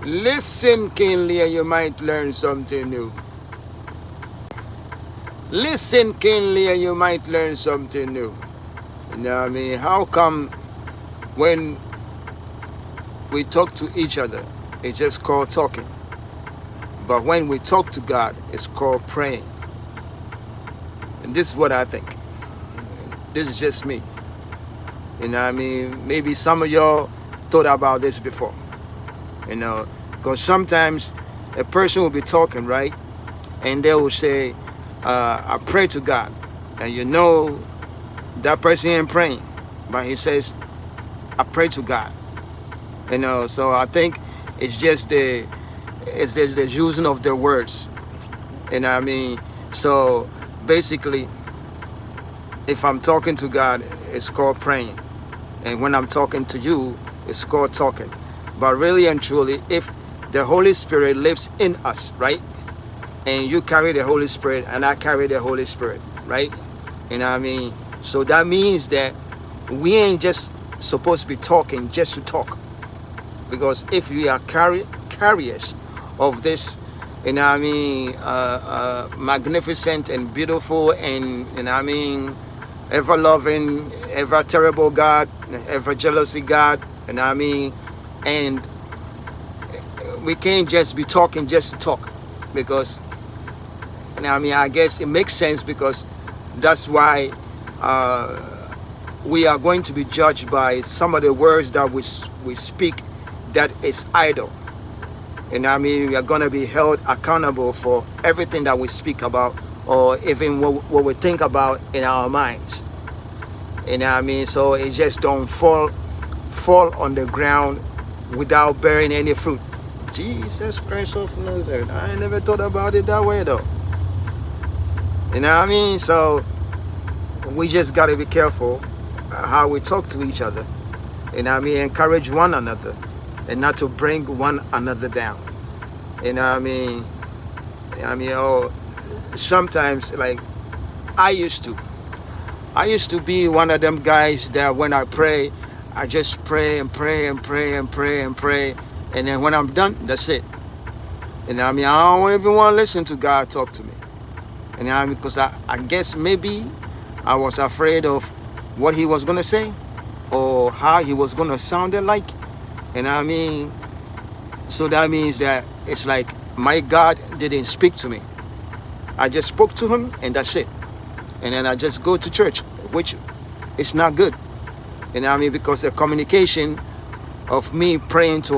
Listen keenly and you might learn something new. Listen keenly and you might learn something new. You know what I mean? How come when we talk to each other, it's just called talking? But when we talk to God, it's called praying. And this is what I think. This is just me. You know what I mean? Maybe some of y'all thought about this before. You know, because sometimes a person will be talking, right? And they will say, I pray to God. And you know that person ain't praying. But he says, I pray to God. You know, so I think it's just the using of the words. You know what I mean? So basically, if I'm talking to God, it's called praying. And when I'm talking to you, it's called talking. But really and truly, if the Holy Spirit lives in us, right? And you carry the Holy Spirit and I carry the Holy Spirit, right? You know what I mean? So that means that we ain't just supposed to be talking just to talk. Because if we are carriers of this, you know what I mean, magnificent and beautiful and, you know what I mean, ever loving, ever terrible God, ever jealousy God, you know what I mean? And we can't just be talking just to talk, because, you know what I mean, I guess it makes sense, because that's why we are going to be judged by some of the words that we speak that is idle. And I mean, we are going to be held accountable for everything that we speak about, or even what we think about in our minds. You know what I mean? So it just don't fall on the ground without bearing any fruit. Jesus Christ of Nazareth. I never thought about it that way though. You know what I mean? So we just got to be careful how we talk to each other. You know what I mean? Encourage one another and not to bring one another down. You know what I mean? Oh, sometimes, like, I used to be one of them guys that when I pray, I just pray and pray and pray and pray and pray. And then when I'm done, that's it. You know what I mean? I don't even want to listen to God talk to me. You know what I mean? Because I guess maybe I was afraid of what he was going to say or how he was going to sound like. You know what I mean? So that means that it's like my God didn't speak to me. I just spoke to him and that's it. And then I just go to church, which is not good. You know what I mean? Because the communication of me praying to